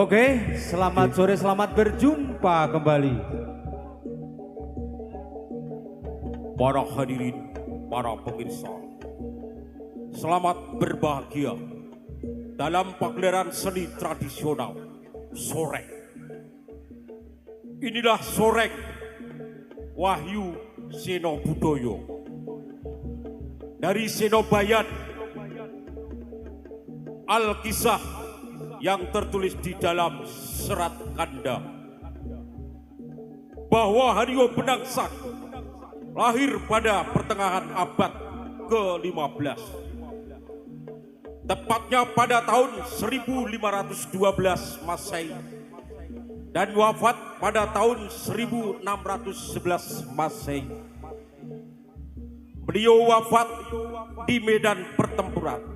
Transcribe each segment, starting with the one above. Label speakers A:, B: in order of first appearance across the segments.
A: Oke, selamat sore, selamat berjumpa kembali.
B: Para hadirin, para pemirsa, selamat berbahagia dalam pagelaran seni tradisional Soreng. Inilah Soreng Wahyu Seno Budoyo dari Senobayan, Alkisah yang tertulis di dalam Serat Kanda bahwa Haryo Penangsang lahir pada pertengahan abad ke-15, tepatnya pada tahun 1512 Masehi, dan wafat pada tahun 1611 Masehi. Beliau wafat di medan pertempuran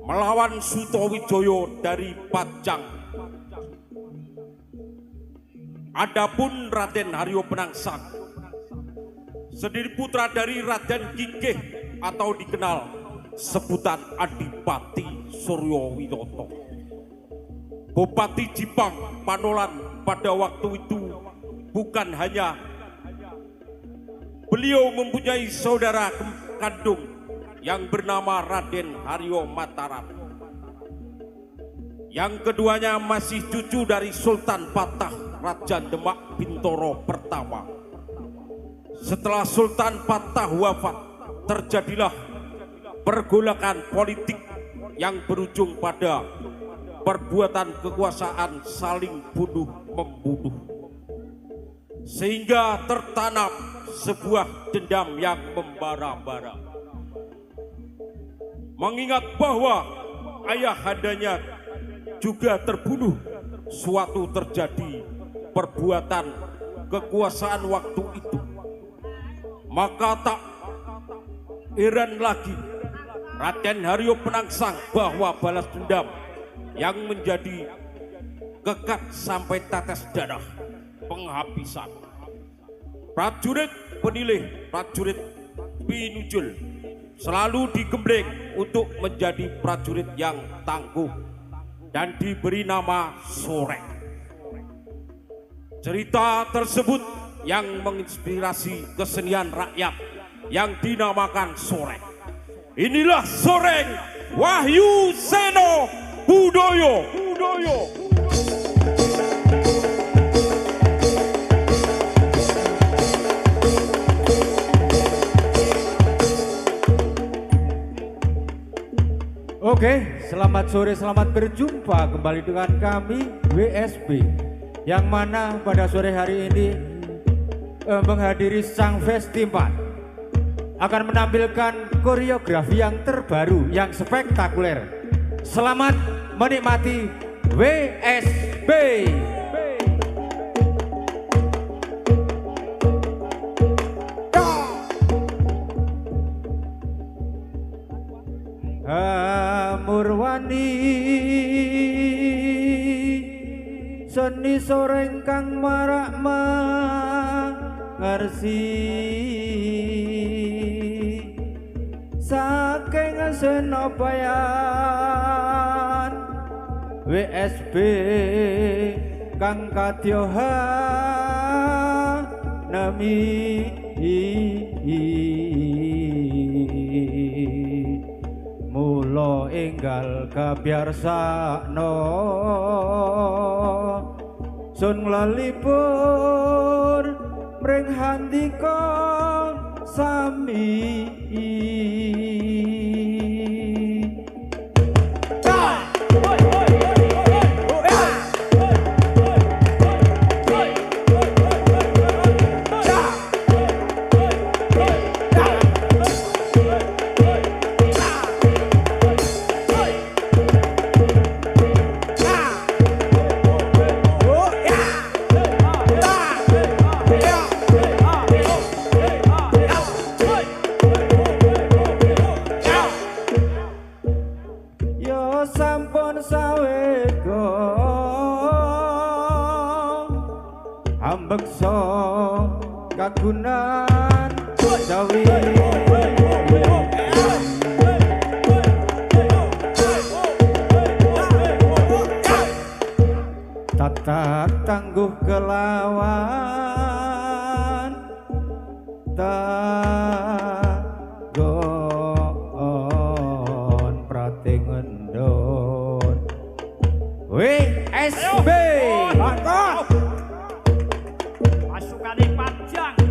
B: melawan Sutowijoyo dari Pajang. Adapun Raden Haryo Penangsang sendiri putra dari Raden Kikeh atau dikenal sebutan Adipati Suryowidoto, Bupati Jipang Panolan pada waktu itu. Bukan hanya beliau mempunyai saudara kandung yang bernama Raden Haryo Mataram. Yang keduanya masih cucu dari Sultan Patah Raja Demak Bintoro pertama. Setelah Sultan Patah wafat, terjadilah pergolakan politik yang berujung pada perbuatan kekuasaan saling bunuh-membunuh, sehingga tertanam sebuah dendam yang membara-bara. Mengingat bahwa ayahandanya juga terbunuh, suatu terjadi perbuatan kekuasaan waktu itu. Maka tak heran lagi Raden Haryo Penangsang bahwa balas dendam yang menjadi kekal sampai tetes darah penghabisan. Prajurit penilih, prajurit pinujul selalu digembleng untuk menjadi prajurit yang tangguh dan diberi nama Soreng. Cerita tersebut yang menginspirasi kesenian rakyat yang dinamakan Soreng. Inilah Soreng Wahyu Seno Budoyo.
A: Oke, selamat sore, selamat berjumpa kembali dengan kami WSB, yang mana pada sore hari ini menghadiri sang festival akan menampilkan koreografi yang terbaru, yang spektakuler. Selamat menikmati WSB. Murwani seni Soreng kang marak mangersi saking Senobayan WSB kang kadyoha nami mula enggal kabiyarsakno sun lalipur mring handika sami. Sampun sawega ambeksa kagunan jawi tak tangguh kelawan tagon pratingendon WSB
C: mantap pasukan Pajang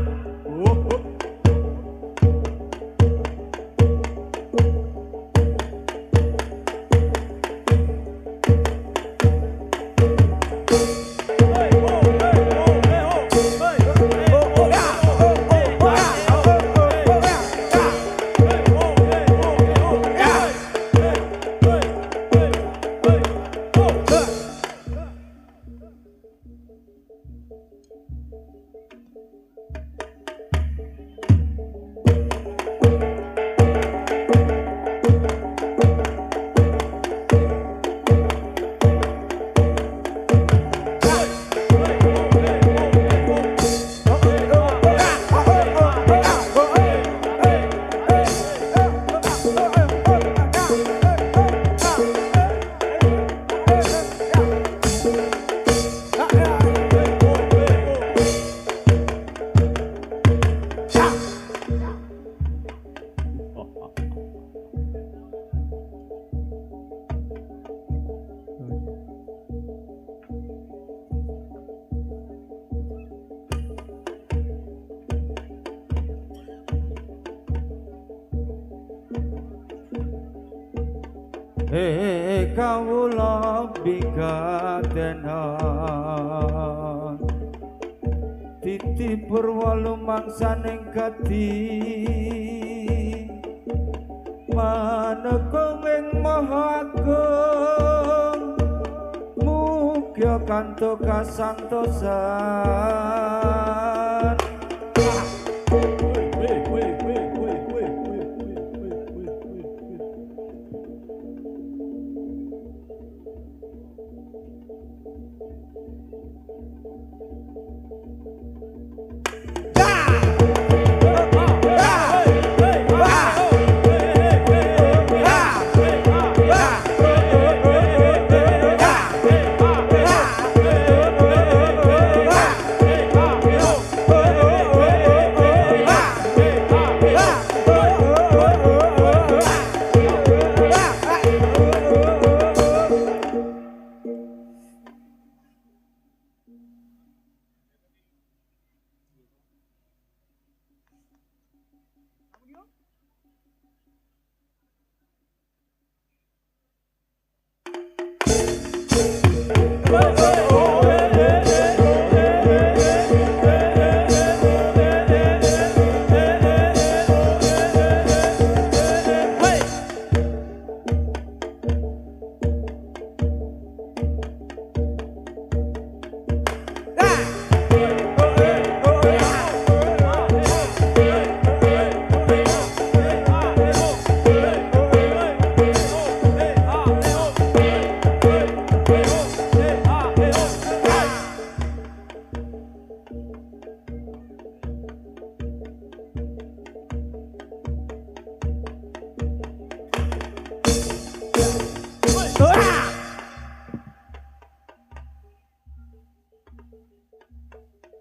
A: kawula bigatenan titi purwalu mangsaning gati manekung ing maha agung mugia kanto kasantosan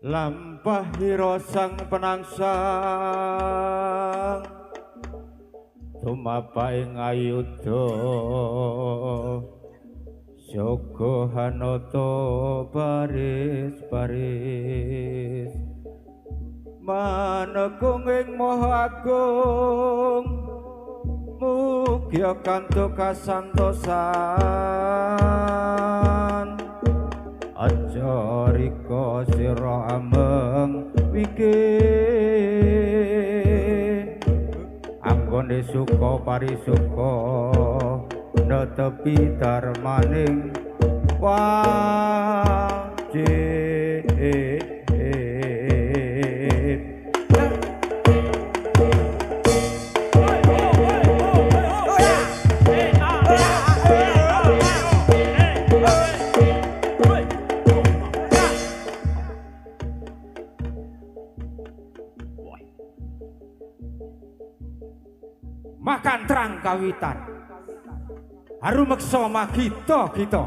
A: lampah hiro sang penangsang tumapaing ayuda Joko Hanoto baris-baris manekung ing maha agung mugia kanto kasantosan aja rika sira ameng wiki anggone suka parisuka netepi darmaning wajib makan terang kawitan harum meksa magita kita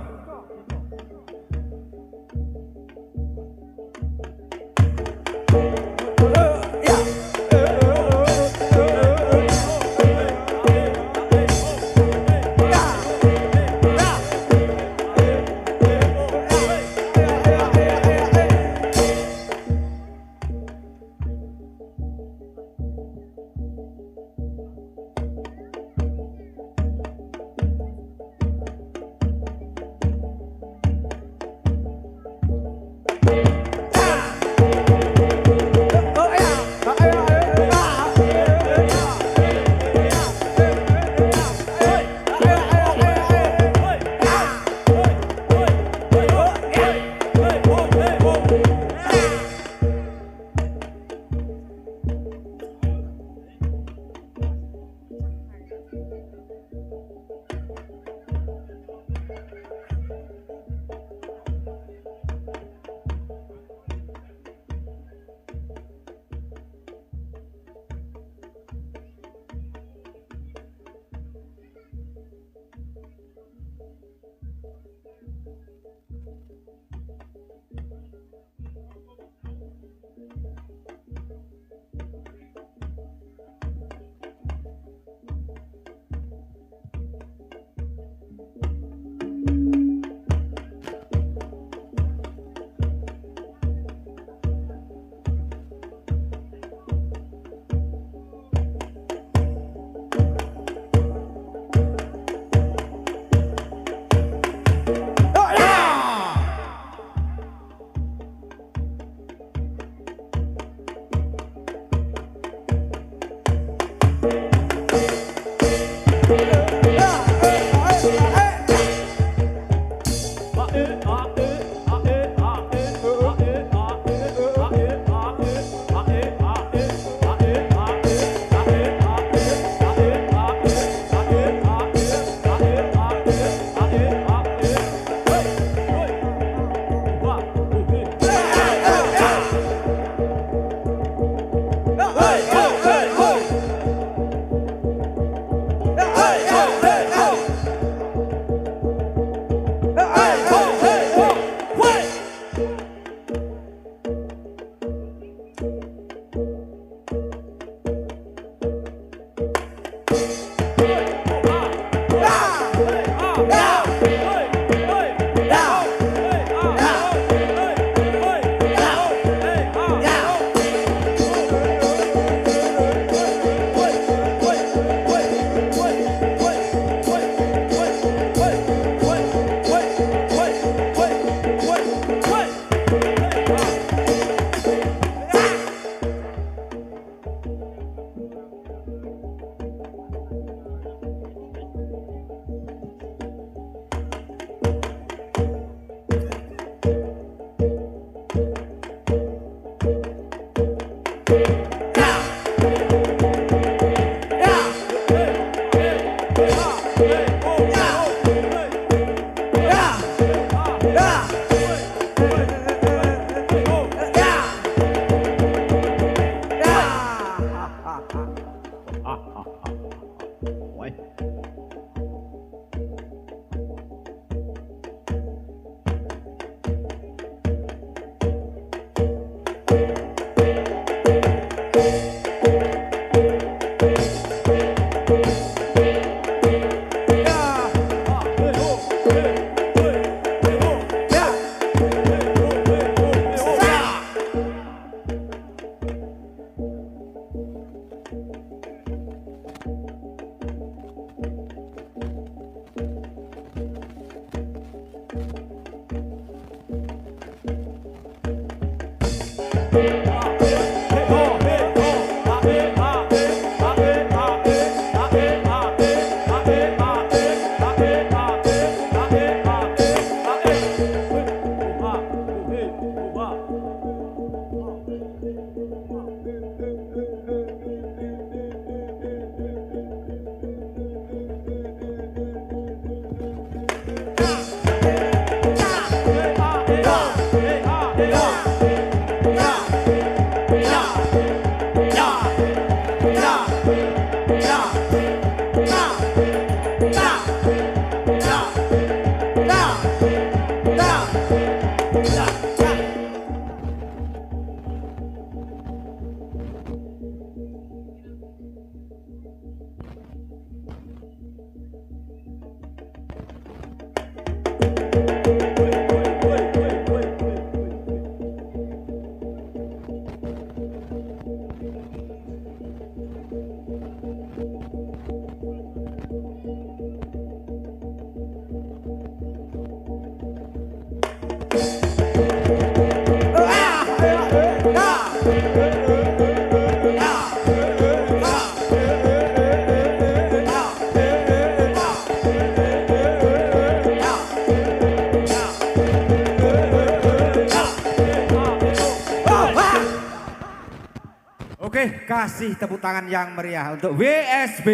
A: Oke, kasih tepuk tangan yang meriah untuk WSB.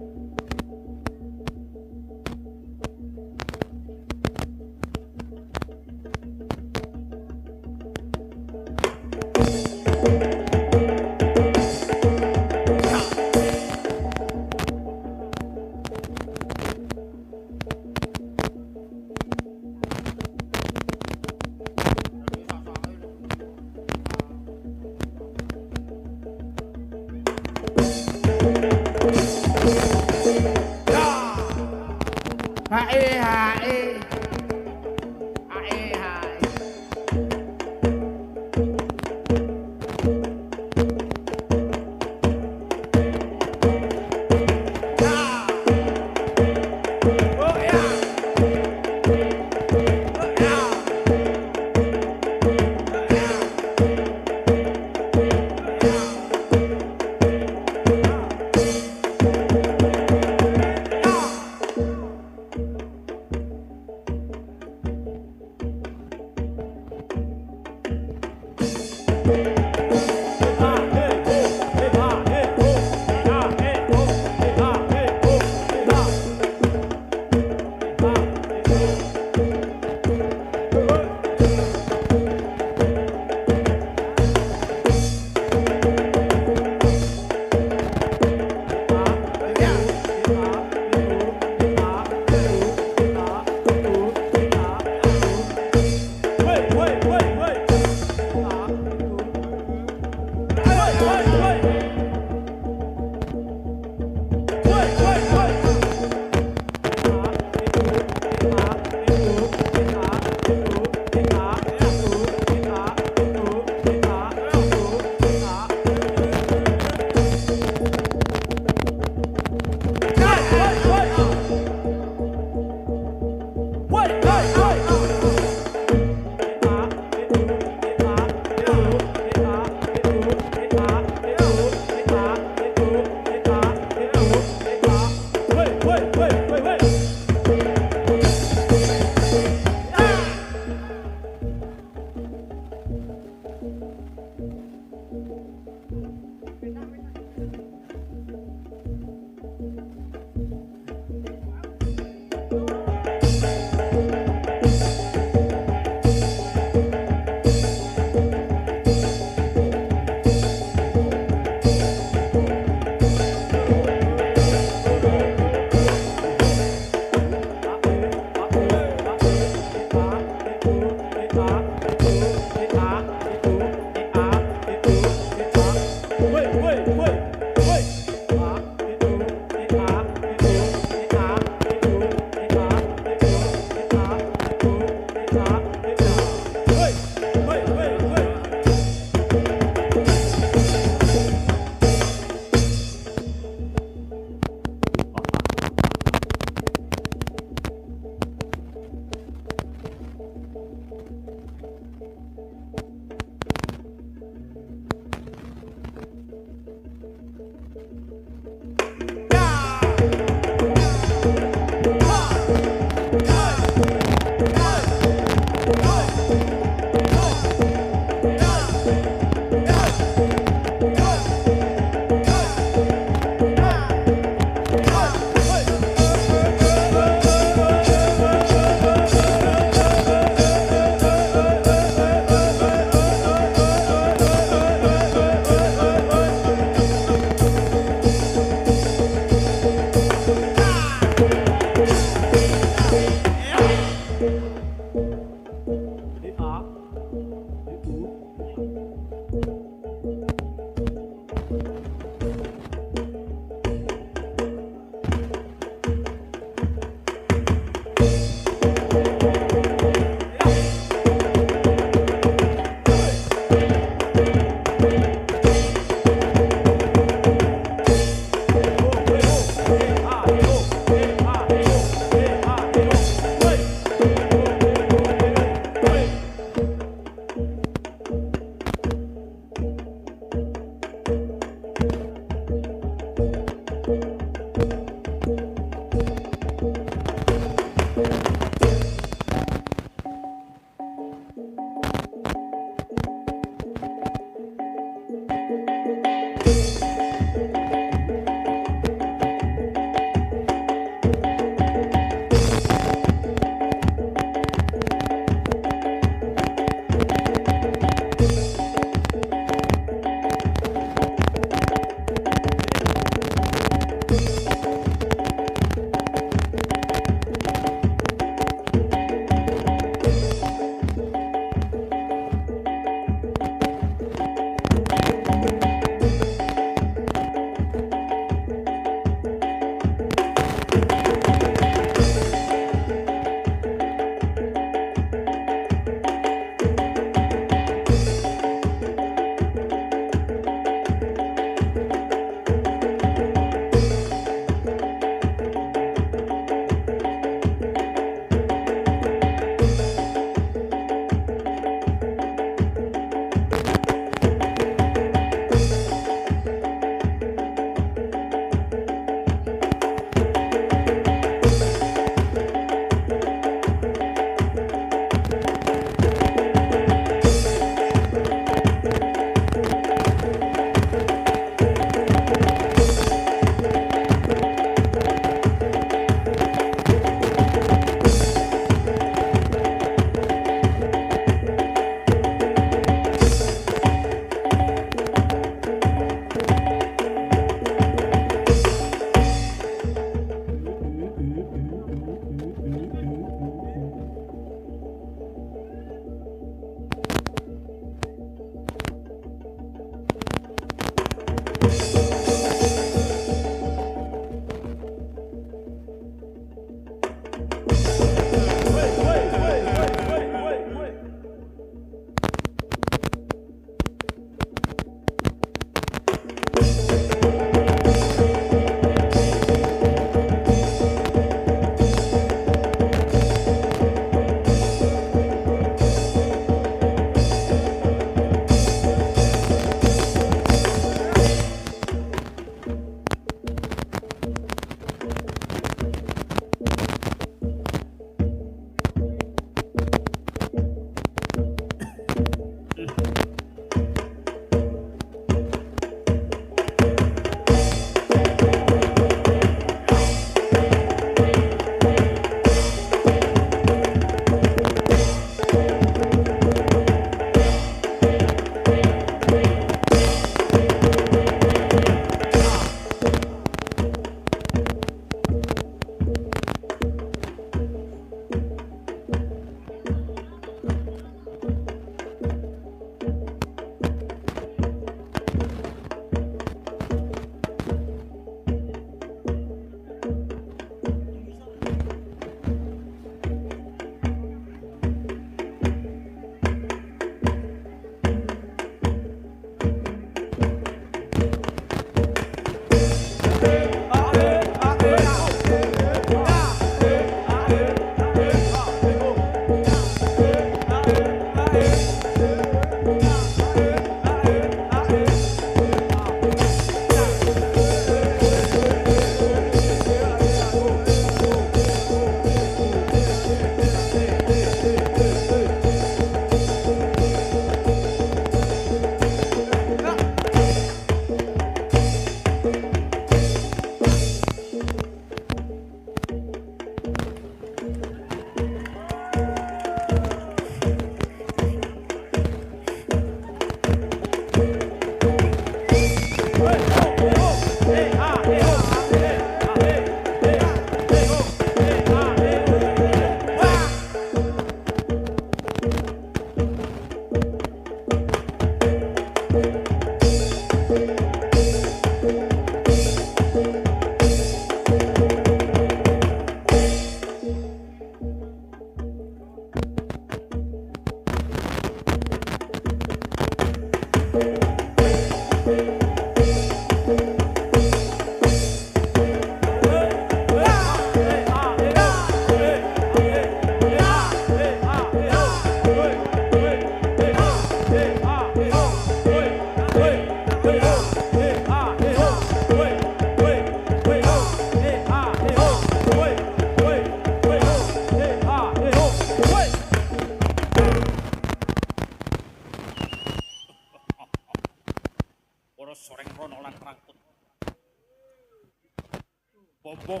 B: Pompong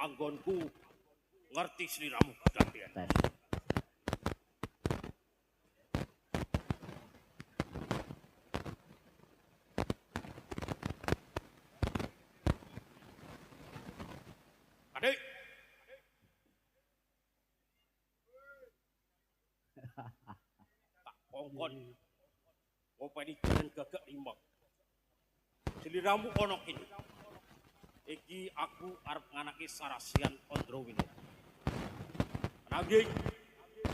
B: anggonku ngerti sliramu kadang.
D: Tes.
B: Adik. Tak kongkon. Ngopeni jalan gagak limbang. Sliramu ono kini. Iki aku arep nganaki Sarasian Ondrowini. Nanging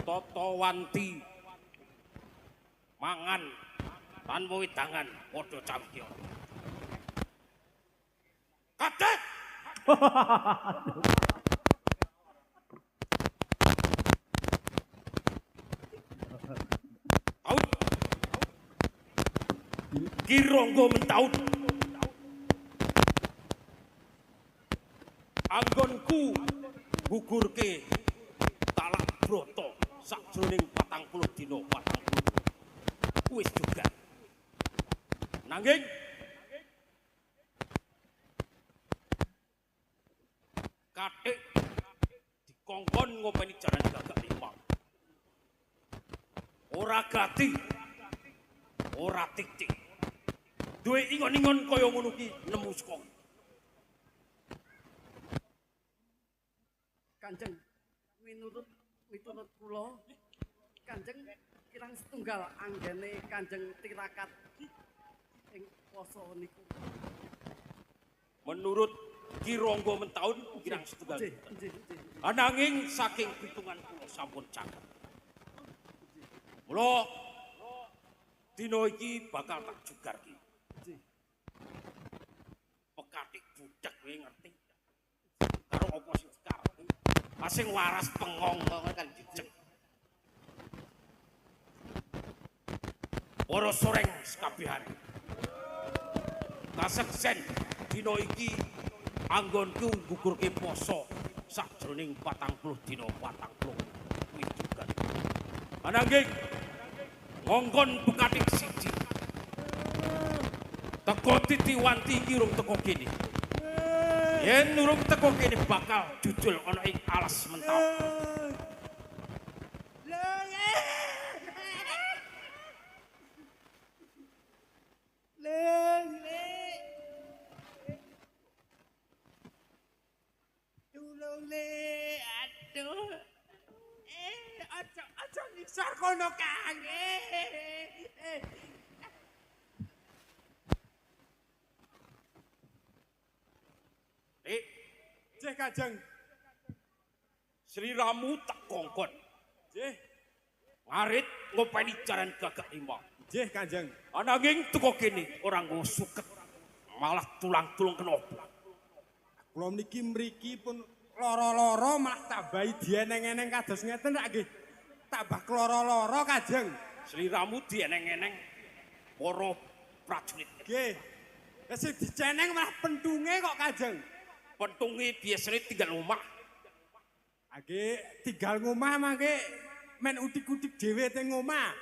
B: Toto Wanti mangan tanpa wedangan padha camkya. Kadet! Out. Kironggo mentaut. Anggonku gugurke talak broto sakjroning 40 dina 40. Wis juga. Nanging kathik dikongkon ngopeni jaran gagak limang. Ora gati. Ora tik-tik. Duwe ingon-ingon kaya ngono ki nemu saka
E: Kanjeng miturut kula Kanjeng kirang setunggal anggene Kanjeng tirakat ing poso niku.
B: Menurut Kironggo Mentaun kirang setunggal. Ananging saking hitungan kula sampun caket. Mula dina iki bakal tak jugarke. Pekatik budak kowe ngerti. Karo apa sing dikarepe? Asing waras pengong kan dicek. Para soreng sekabehane. Kaseksen dina iki anggonku gugurke poso sakjroning 40 dina 40 kuwi juga. Ananging ngongkon bekatik siji. Teko Titiwanti iki rung teko kene. Yen nurung teko kene bakal jujul ana ing alas mentok.
C: Aduh. Aja ngisor kono Kang.
B: Cih Kanjeng. Sliramu tak kongkon.
A: Nggih.
B: Ngarit ngopeni jaran gagak limang.
A: Nggih Kanjeng.
B: Ananging teko kene ora nggo suket. Malah tulang-tulung kenapa.
A: Kula mriki pun lara-lara malah tambahi dieneng-eneng kados ngeten rak nggih. Tambah lara-lara Kanjeng.
B: Sliramu dieneng-eneng para prajurit.
A: Nggih. Lah sing diceneng malah pentunge kok Kanjeng.
B: Pentunge biasane tinggal omah.
A: Nggih, tinggal ngomah mangke men utik-utik dhewe teng omah.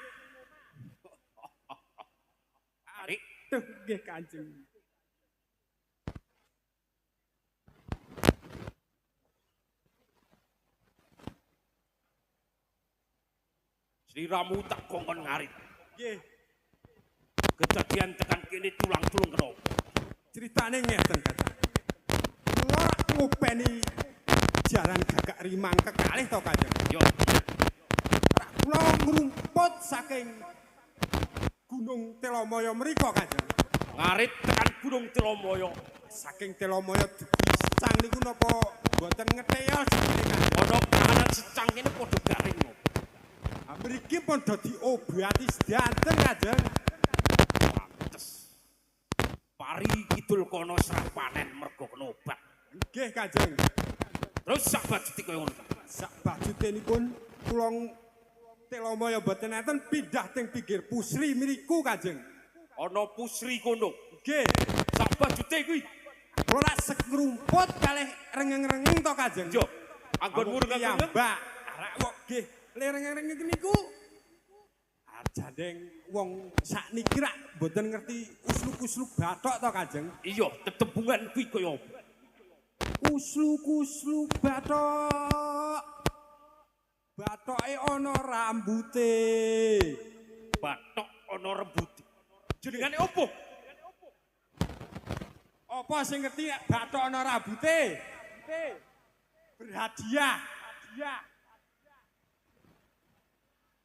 B: Arik,
A: Tuh nggih Kanjeng.
B: sliramu tak kongkon ngarit.
A: Nggih,
B: Kejadian tekan kene tulang-tulung kenapa.
A: critane ngeten Kanjeng. Kula ngopeni jalan gagak rimang kekalih to Kanjeng.
B: Yo,
A: Kula ngrumput saking Gunung Telomoyo mriku Kanjeng.
B: ngarit tekan Gunung Telomoyo.
A: Saking Telomoyo dugi secang niku napa boten ngeteos Kanjeng.
B: Ana kahanan secang kene padha garing.
A: Mriki pun dadi obati sedanten Kanjeng.
B: Pantes. Pari kidul kono serah panen mergo kena obat.
A: Nggih Kanjeng.
B: Terus sak bajute kaya ngono.
A: Sak bajutenipun kula Telomoyo boten enten pindah teng pinggir Pusri mriku Kanjeng.
B: Ana pusri kono.
A: Nggih,
B: Sak bajute kuwi.
A: kula lak sekrumput kalih rengeng-rengeng to Kanjeng.
B: Yo, anggonmu rengeng.
A: Mbak, arek kok nggih lereng-rengeng niku jandeng wong sakniki rak mboten ngerti usluk-usluk bathok to Kanjeng.
B: Iya, tetembungan kuwi kaya apa?
A: Kuslu bathok. Bathoke ana rambute.
B: Bathok ana rembute. Jenengane opo?
A: Apa sing ngerti nek bathok ana rambute? Berhadiah.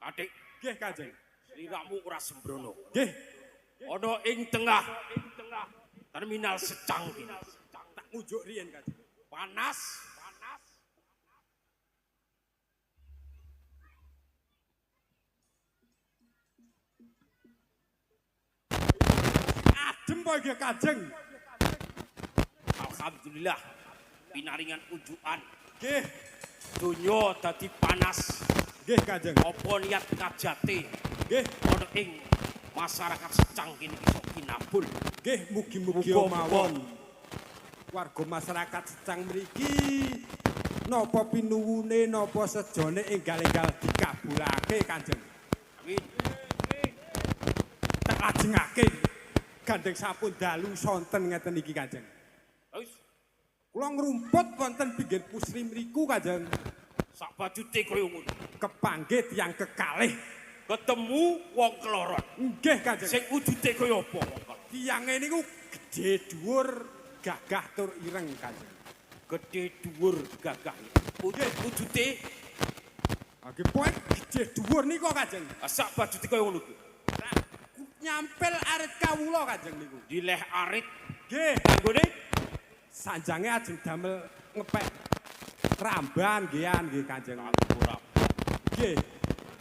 B: Adik,
A: Nggih, Kanjeng.
B: sliramu ora sembrono.
A: Nggih.
B: Ana ing tengah terminal Secang iki.
A: Tak ngunjuk riyen, Kanjeng.
B: Panas.
A: Adem po nggih, Kanjeng.
B: Alhamdulillah pinaringan unjukan.
A: Nggih.
B: Donya dadi panas.
A: Nggih, Kanjeng.
B: Apa niat kajate
A: Nggih.
B: ana ing masyarakat Secang kene iso kinabul.
A: Nggih, mugi-mugi
B: Muga-muga.
A: mawon. Warga masyarakat Secang mriki napa pinuwune napa sejone enggal-enggal dikabulake, Kanjeng.
B: Amin.
A: Tak lajengake gandeng sampun dalu sonten ngeten iki, Kanjeng.
B: Wis
A: Kula ngrumput wonten pinggir pusri mriku, Kanjeng.
B: sak bajute kaya ngono.
A: Kepanggih tiyang kekalih.
B: Ketemu wong keloron.
A: Nggih, Kanjeng.
B: Sing wujute kaya apa wong keloron?
A: Tiyang niku gedhe dhuwur, gagah tur ireng, Kanjeng.
B: Gedhe dhuwur gagah. Wujute
A: Nggih, pokoke gedhe dhuwur niku, Kanjeng.
B: sak bajute kaya ngono.
A: Nyampil arit kawula, Kanjeng niku.
B: Dileh arit
A: Nggih,
B: kanggone
A: sanjange ajeng damel ngepek ramban nggih nggih, Kanjeng.
B: ora.
A: Nggih,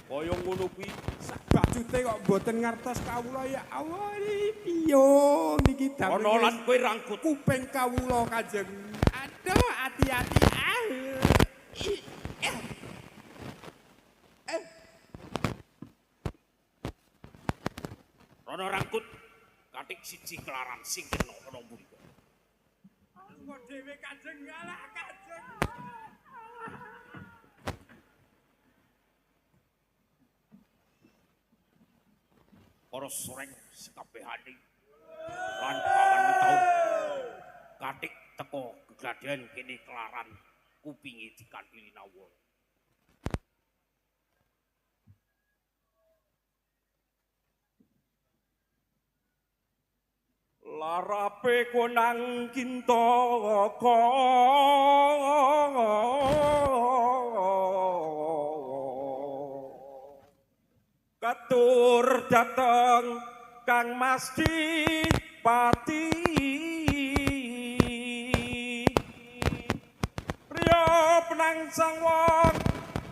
B: Kaya ngono kuwi
A: sak bajute kok mboten ngertos kawula ya Allah piyo niki damel.
B: ana lan kowe rangkut.
A: Kuping kawula, Kanjeng. Aduh, hati-hati.
B: Rono rangkut katik siji kelaran sing kena ana mriko.
A: Kok dhewe, Kanjeng, ngalah, Kanjeng.
B: Para soreng sekabehane lan paman tau katik teko gegladen kene kelaran kupinge dikandili nawon. Larape konang kintaka katur dateng Kang Masdi Pati Rio penangsang wong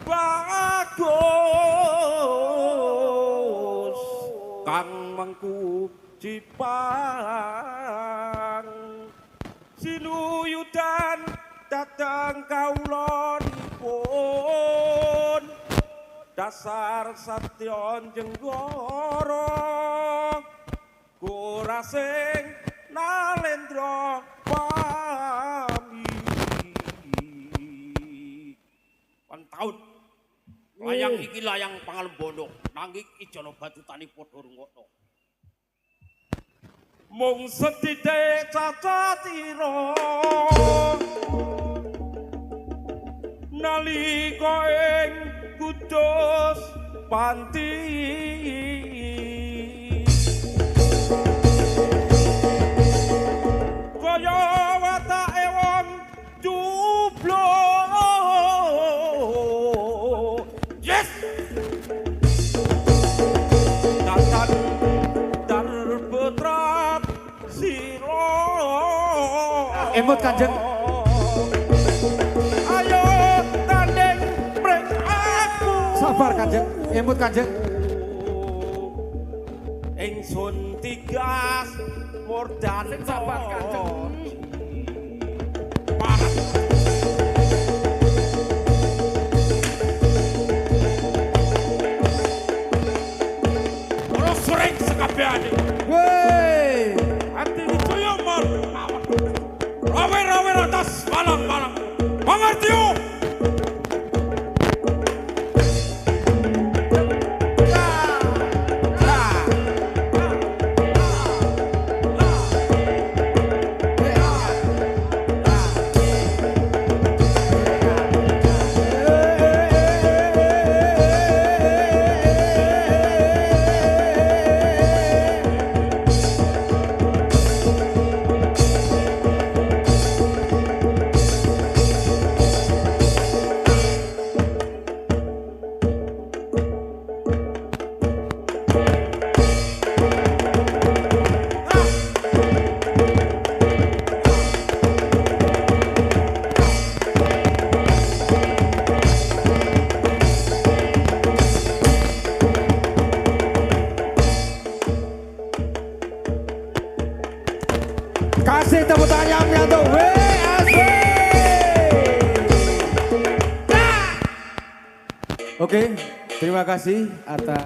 B: bagus Kang Mengku Jipang sinuyudan datang kaulonipun dasar satyon jenggoro kurasing nalendra pami pantaun layang iki layang pangalembono nanging ijana batutane padha rungokno mung sethithik cacatira nalika ing Kudus Panti kaya watake wong jublo yes datan darbetrap sira
D: Emot, Kanjeng.
B: ayo tanding brek aku
D: Sabar, Kanjeng. Emut, Kanjeng.
B: ingsun tigas mordan
E: Sabar, Kanjeng.
B: Panas. Ora sering sekabehane
D: Woi.
B: ati dicaya mal rawe-rawe atas malang-malang mangerti
D: Kasih tepuk tangannya untuk WSW. Oke, terima kasih atas